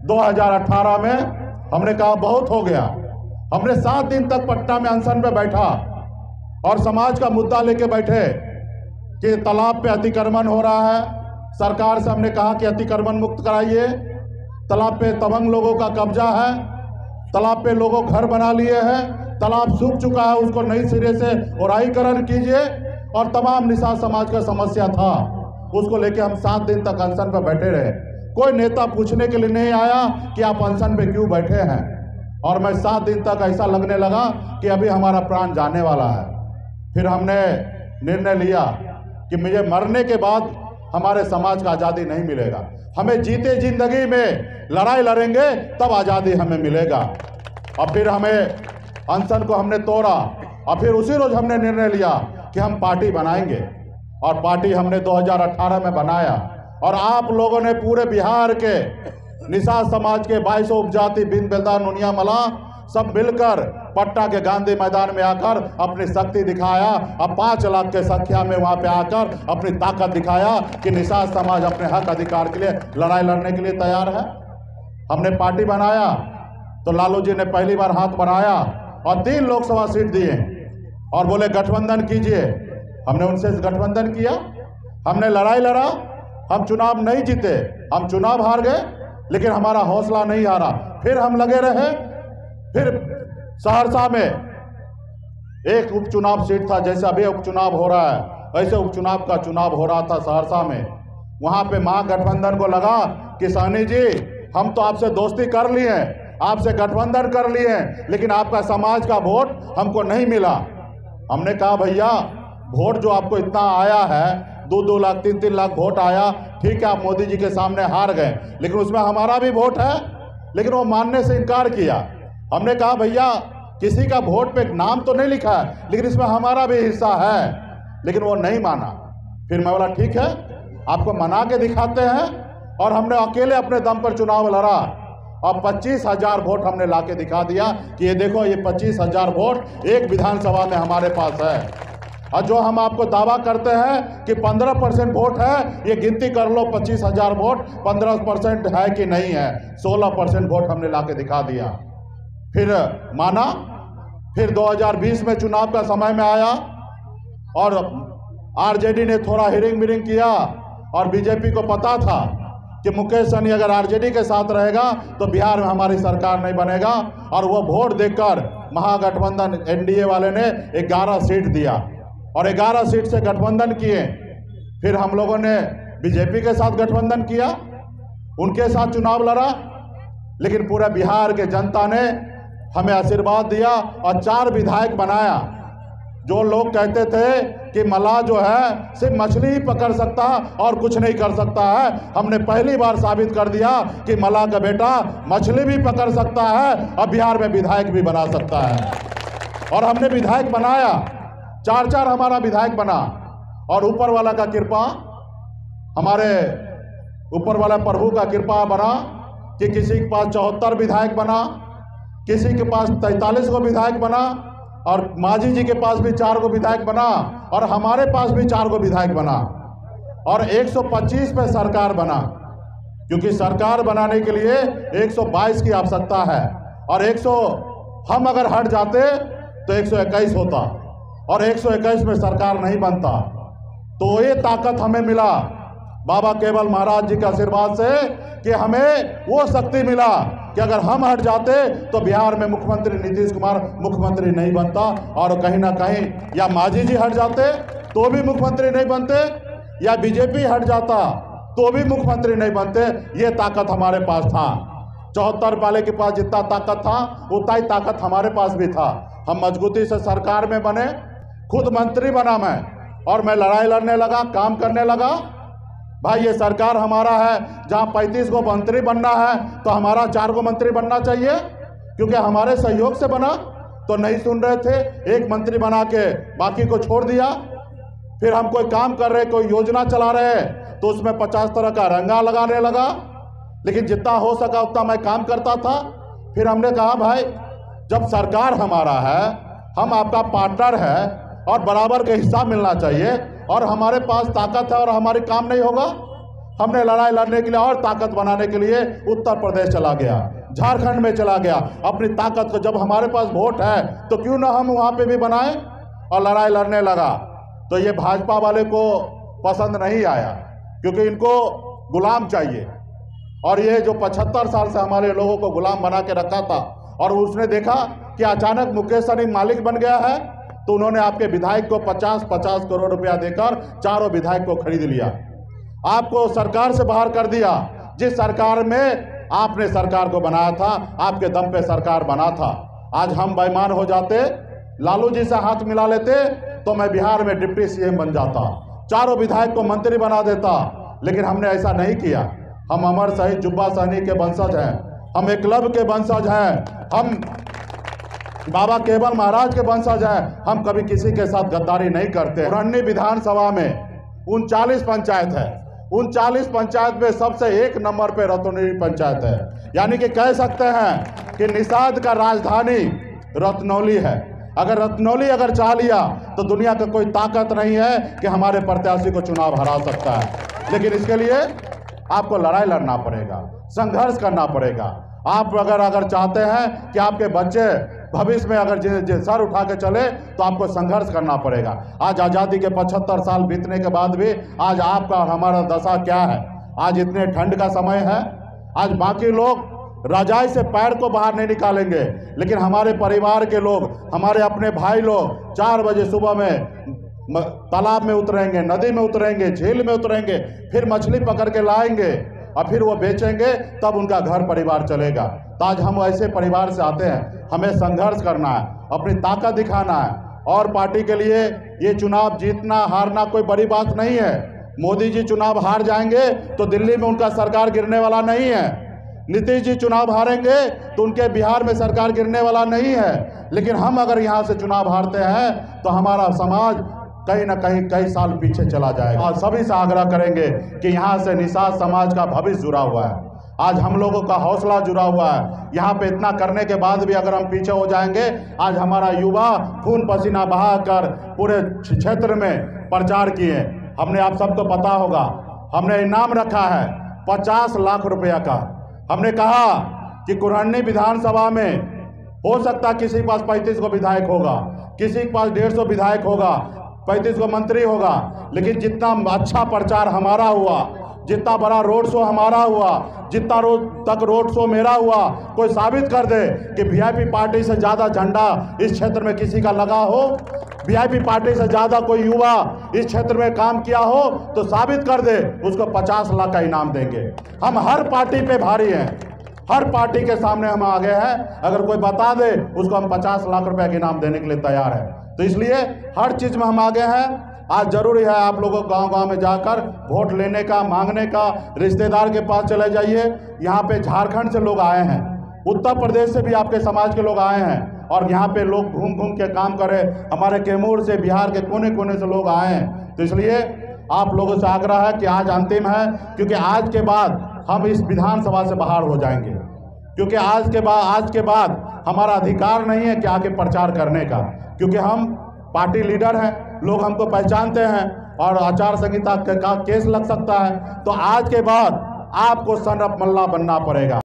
2018 में हमने कहा बहुत हो गया। हमने 7 दिन तक पटना में अनशन पे बैठा और समाज का मुद्दा लेके बैठे कि तालाब पे अतिक्रमण हो रहा है। सरकार से हमने कहा कि अतिक्रमण मुक्त कराइए, तालाब पे तमंग लोगों का कब्जा है, तालाब पे लोगों घर बना लिए हैं, तालाब सूख चुका है, उसको नई सिरे से ओराईकरण कीजिए। और तमाम निषाद समाज का समस्या था, उसको लेके हम 7 दिन तक अनशन पे बैठे रहे। कोई नेता पूछने के लिए नहीं आया कि आप अनशन पे क्यों बैठे हैं। और मैं 7 दिन तक ऐसा लगने लगा कि अभी हमारा प्राण जाने वाला है। फिर हमने निर्णय लिया कि मुझे मरने के बाद हमारे समाज का आज़ादी नहीं मिलेगा, हमें जीते जिंदगी में लड़ाई लड़ेंगे तब आज़ादी हमें मिलेगा। और फिर हमें अनशन को हमने तोड़ा और फिर उसी रोज हमने निर्णय लिया कि हम पार्टी बनाएंगे। और पार्टी हमने 2018 में बनाया। और आप लोगों ने पूरे बिहार के निषाद समाज के 22 उपजाति बिन बेलदार नुनिया मला सब मिलकर पटना के गांधी मैदान में आकर अपनी शक्ति दिखाया। अब 5 लाख के संख्या में वहां पे आकर अपनी ताकत दिखाया कि निषाद समाज अपने हक अधिकार के लिए लड़ाई लड़ने के लिए तैयार है। हमने पार्टी बनाया तो लालू जी ने पहली बार हाथ बढ़ाया और 3 लोकसभा सीट दिए और बोले गठबंधन कीजिए। हमने उनसे गठबंधन किया, हमने लड़ाई लड़ा, हम चुनाव नहीं जीते, हम चुनाव हार गए, लेकिन हमारा हौसला नहीं हारा। फिर हम लगे रहे। फिर सहरसा में एक उपचुनाव सीट था, जैसे अभी उपचुनाव हो रहा है वैसे उपचुनाव का चुनाव हो रहा था सहरसा में। वहां पे महागठबंधन को लगा कि सहनी जी हम तो आपसे दोस्ती कर लिए, आपसे गठबंधन कर लिए, लेकिन आपका समाज का वोट हमको नहीं मिला। हमने कहा भैया वोट जो आपको इतना आया है, 2-2 लाख 3-3 लाख वोट आया, ठीक है आप मोदी जी के सामने हार गए, लेकिन उसमें हमारा भी वोट है। लेकिन वो मानने से इनकार किया। हमने कहा भैया किसी का वोट पे नाम तो नहीं लिखा है, लेकिन इसमें हमारा भी हिस्सा है, लेकिन वो नहीं माना। फिर मैं बोला ठीक है आपको मना के दिखाते हैं। और हमने अकेले अपने दम पर चुनाव लड़ा और 25,000 वोट हमने लाके दिखा दिया कि ये देखो ये 25,000 वोट एक विधानसभा में हमारे पास है। और जो हम आपको दावा करते हैं कि 15% वोट है, ये गिनती कर लो 25,000 वोट 15% है कि नहीं है। 16% वोट हमने लाके दिखा दिया। फिर माना। फिर 2020 में चुनाव का समय में आया और आरजेडी ने थोड़ा हिरिंग मिरिंग किया और बीजेपी को पता था कि मुकेश सहनी अगर आरजेडी के साथ रहेगा तो बिहार में हमारी सरकार नहीं बनेगा। और वो वोट देकर महागठबंधन एनडीए वाले ने 11 सीट दिया और 11 सीट से गठबंधन किए। फिर हम लोगों ने बीजेपी के साथ गठबंधन किया, उनके साथ चुनाव लड़ा, लेकिन पूरे बिहार के जनता ने हमें आशीर्वाद दिया और 4 विधायक बनाया। जो लोग कहते थे कि मल्लाह जो है सिर्फ मछली ही पकड़ सकता है और कुछ नहीं कर सकता है, हमने पहली बार साबित कर दिया कि मल्लाह का बेटा मछली भी पकड़ सकता है और बिहार में विधायक भी बना सकता है। और हमने विधायक बनाया, 4 हमारा विधायक बना। और ऊपर वाला का कृपा, हमारे ऊपर वाला प्रभु का कृपा बना कि किसी के पास 74 विधायक बना, किसी के पास 43 को विधायक बना, और मांझी जी के पास भी 4 को विधायक बना, और हमारे पास भी 4 को विधायक बना। और 125 पे सरकार बना, क्योंकि सरकार बनाने के लिए 122 की आवश्यकता है। और 100 हम अगर हट जाते तो 121 होता, और 121 में सरकार नहीं बनता। तो ये ताकत हमें मिला बाबा केवल महाराज जी के आशीर्वाद से कि हमें वो शक्ति मिला कि अगर हम हट जाते तो बिहार में मुख्यमंत्री नीतीश कुमार मुख्यमंत्री नहीं बनता, और कहीं ना कहीं या मांझी जी हट जाते तो भी मुख्यमंत्री नहीं बनते, या बीजेपी हट जाता तो भी मुख्यमंत्री नहीं बनते। ये ताकत हमारे पास था। 74 वाले के पास जितना ताकत था उतना ही ताकत हमारे पास भी था। हम मजबूती से सरकार में बने, खुद मंत्री बना मैं, और मैं लड़ाई लड़ने लगा, काम करने लगा। भाई ये सरकार हमारा है, जहाँ 35 को मंत्री बनना है तो हमारा 4 को मंत्री बनना चाहिए, क्योंकि हमारे सहयोग से बना। तो नहीं सुन रहे थे, एक मंत्री बना के बाकी को छोड़ दिया। फिर हम कोई काम कर रहे, कोई योजना चला रहे तो उसमें 50 तरह का रंगा लगाने लगा, लेकिन जितना हो सका उतना मैं काम करता था। फिर हमने कहा भाई जब सरकार हमारा है, हम आपका पार्टनर है और बराबर का हिस्सा मिलना चाहिए, और हमारे पास ताकत है और हमारे काम नहीं होगा। हमने लड़ाई लड़ने के लिए और ताकत बनाने के लिए उत्तर प्रदेश चला गया, झारखंड में चला गया। अपनी ताकत को, जब हमारे पास वोट है तो क्यों ना हम वहाँ पे भी बनाएं, और लड़ाई लड़ने लगा। तो ये भाजपा वाले को पसंद नहीं आया, क्योंकि इनको गुलाम चाहिए। और ये जो 75 साल से हमारे लोगों को गुलाम बना के रखा था, और उसने देखा कि अचानक मुकेश सहनी मालिक बन गया है, तो उन्होंने आपके विधायक को 50-50 करोड़ रुपया देकर चारों विधायक को खरीद लिया, आपको सरकार से बाहर कर दिया। जिस सरकार में आपने सरकार को बनाया था, आपके दम पे सरकार बना था। आज हम बेईमान हो जाते, लालू जी से हाथ मिला लेते, तो मैं बिहार में डिप्टी सीएम बन जाता, चारों विधायक को मंत्री बना देता। लेकिन हमने ऐसा नहीं किया। हम अमर शहीद जुब्बा सहनी के वंशज हैं, हम एकलव्य के वंशज हैं, हम बाबा केवल महाराज के वंशज हैं। हम कभी किसी के साथ गद्दारी नहीं करते। पुरानी विधानसभा में 39 पंचायत है, 39 पंचायत में सबसे 1 नंबर पे रत्नौली पंचायत है। यानी कि कह सकते हैं कि निषाद का राजधानी रत्नौली है। अगर रत्नौली अगर चाह लिया तो दुनिया का कोई ताकत नहीं है कि हमारे प्रत्याशी को चुनाव हरा सकता है। लेकिन इसके लिए आपको लड़ाई लड़ना पड़ेगा, संघर्ष करना पड़ेगा। आप अगर चाहते हैं कि आपके बच्चे भविष्य में अगर सर उठा के चले, तो आपको संघर्ष करना पड़ेगा। आज आज़ादी के 75 साल बीतने के बाद भी आज आपका और हमारा दशा क्या है। आज इतने ठंड का समय है, आज बाकी लोग रजाई से पैर को बाहर नहीं निकालेंगे, लेकिन हमारे परिवार के लोग, हमारे अपने भाई लोग 4 बजे सुबह में तालाब में उतरेंगे, नदी में उतरेंगे, झील में उतरेंगे, फिर मछली पकड़ के लाएंगे और फिर वो बेचेंगे, तब उनका घर परिवार चलेगा। तो आज हम ऐसे परिवार से आते हैं, हमें संघर्ष करना है, अपनी ताकत दिखाना है। और पार्टी के लिए ये चुनाव जीतना हारना कोई बड़ी बात नहीं है। मोदी जी चुनाव हार जाएंगे तो दिल्ली में उनका सरकार गिरने वाला नहीं है। नीतीश जी चुनाव हारेंगे तो उनके बिहार में सरकार गिरने वाला नहीं है। लेकिन हम अगर यहाँ से चुनाव हारते हैं तो हमारा समाज कहीं ना कहीं कई साल पीछे चला जाएगा। और सभी से आग्रह करेंगे कि यहाँ से निषाद समाज का भविष्य जुड़ा हुआ है, आज हम लोगों का हौसला जुड़ा हुआ है। यहाँ पे इतना करने के बाद भी अगर हम पीछे हो जाएंगे, आज हमारा युवा खून पसीना बहाकर पूरे क्षेत्र में प्रचार किए। हमने, आप सबको पता होगा, हमने इनाम रखा है 50 लाख रुपया का। हमने कहा कि कुरहनी विधानसभा में हो सकता किसी के पास 35 को विधायक होगा, किसी के पास 150 विधायक होगा, 35 को मंत्री होगा, लेकिन जितना अच्छा प्रचार हमारा हुआ, जितना बड़ा रोड शो हमारा हुआ, जितना रोड शो मेरा हुआ, कोई साबित कर दे कि वीआईपी पार्टी से ज़्यादा झंडा इस क्षेत्र में किसी का लगा हो, वीआईपी पार्टी से ज़्यादा कोई युवा इस क्षेत्र में काम किया हो, तो साबित कर दे, उसको 50 लाख का इनाम देंगे। हम हर पार्टी पे भारी हैं, हर पार्टी के सामने हम आगे हैं। अगर कोई बता दे, उसको हम 50 लाख रुपए का इनाम देने के लिए तैयार हैं। तो इसलिए हर चीज़ में हम आगे हैं। आज जरूरी है आप लोगों को गांव-गांव में जाकर वोट लेने का, मांगने का। रिश्तेदार के पास चले जाइए। यहाँ पे झारखंड से लोग आए हैं, उत्तर प्रदेश से भी आपके समाज के लोग आए हैं, और यहाँ पे लोग घूम घूम के काम करें। हमारे कैमूर से, बिहार के कोने कोने से लोग आए हैं। तो इसलिए आप लोगों से आग्रह है कि आज अंतिम है, क्योंकि आज के बाद हम इस विधानसभा से बाहर हो जाएंगे। क्योंकि आज के बाद हमारा अधिकार नहीं है कि आगे प्रचार करने का, क्योंकि हम पार्टी लीडर हैं, लोग हमको पहचानते हैं, और आचार संहिता का केस लग सकता है। तो आज के बाद आपको सन ऑफ मल्ला बनना पड़ेगा।